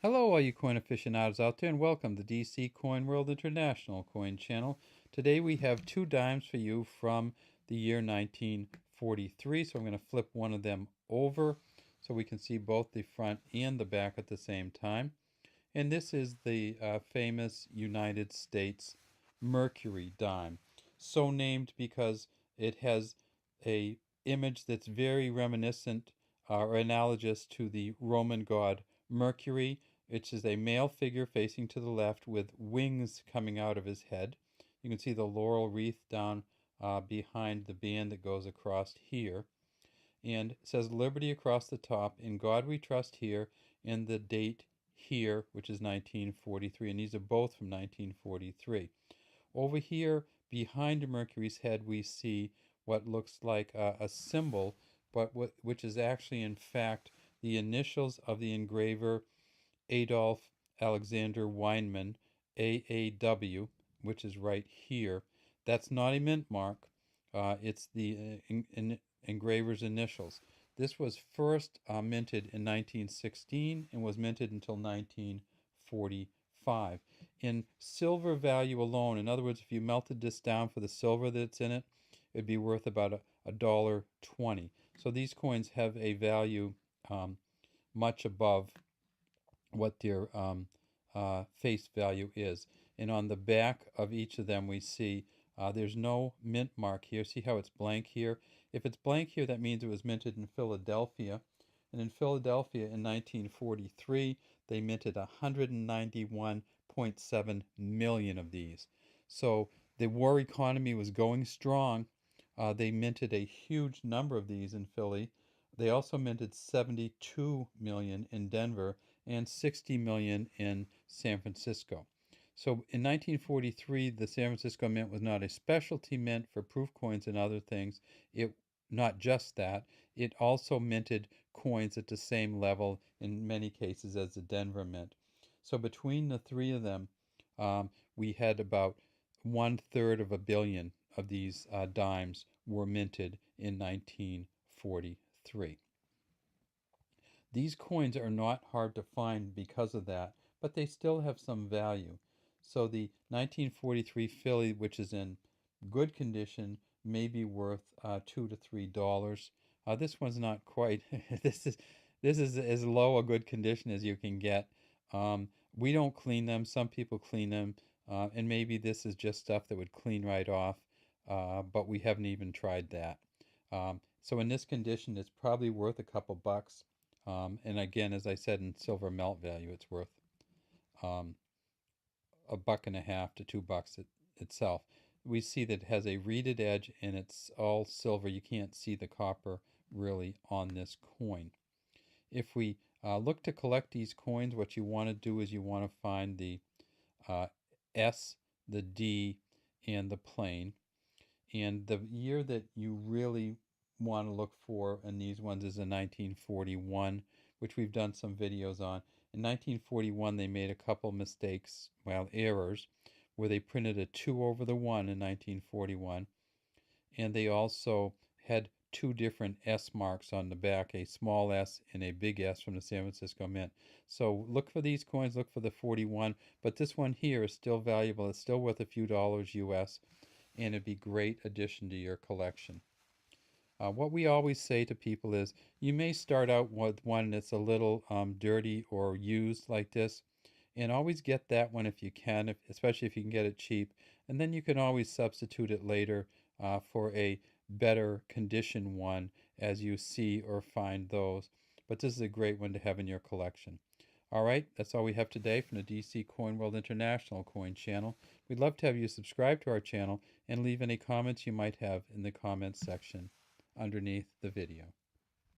Hello, all you coin aficionados out there, and welcome to DC Coin World International Coin Channel. Today we have two dimes for you from the year 1943. So I'm going to flip one of them over so we can see both the front and the back at the same time. And this is the famous United States Mercury Dime. So named because it has a image that's very reminiscent or analogous to the Roman god Mercury, which is a male figure facing to the left with wings coming out of his head. You can see the laurel wreath down behind the band that goes across here. And it says Liberty across the top, In God We Trust here, and the date here, which is 1943. And these are both from 1943. Over here, behind Mercury's head, we see what looks like a symbol, but which is actually, in fact, the initials of the engraver Adolf Alexander Weinman, AAW, which is right here. That's not a mint mark. It's the engraver's initials. This was first minted in 1916 and was minted until 1945. In silver value alone, in other words, if you melted this down for the silver that's in it, it'd be worth about $1.20. So these coins have a value much above what their face value is. And on the back of each of them, we see there's no mint mark here. See how it's blank here? If it's blank here, that means it was minted in Philadelphia. And in Philadelphia in 1943, they minted 191.7 million of these. So the war economy was going strong. They minted a huge number of these in Philly. They also minted 72 million in Denver and 60 million in San Francisco. So in 1943, the San Francisco Mint was not a specialty mint for proof coins and other things. It not just that, it also minted coins at the same level in many cases as the Denver Mint. So between the three of them, we had about 1/3 of a billion of these dimes were minted in 1943. These coins are not hard to find because of that, but they still have some value. So the 1943 Philly, which is in good condition, may be worth $2 to $3. This one's not quite. this is as low a good condition as you can get. We don't clean them. Some people clean them, and maybe this is just stuff that would clean right off. But we haven't even tried that. So in this condition, it's probably worth a couple bucks. And again, as I said, in silver melt value, it's worth $1.50 to $2 itself. We see that it has a reeded edge and it's all silver. You can't see the copper really on this coin. If we look to collect these coins, what you want to do is you want to find the S, the D, and the plane. And the year that you really want to look for in these ones is in 1941, which we've done some videos on. In 1941, they made a couple mistakes, well, errors, where they printed a 2 over the 1 in 1941, and they also had two different S marks on the back, a small S and a big S from the San Francisco Mint. So look for these coins, look for the 41, but this one here is still valuable. It's still worth a few dollars US, and it'd be a great addition to your collection. What we always say to people is you may start out with one that's a little dirty or used like this, and always get that one if you can, especially if you can get it cheap. And then you can always substitute it later for a better condition one as you see or find those. But this is a great one to have in your collection. All right, that's all we have today from the DC Coin World International Coin Channel. We'd love to have you subscribe to our channel and leave any comments you might have in the comments section underneath the video.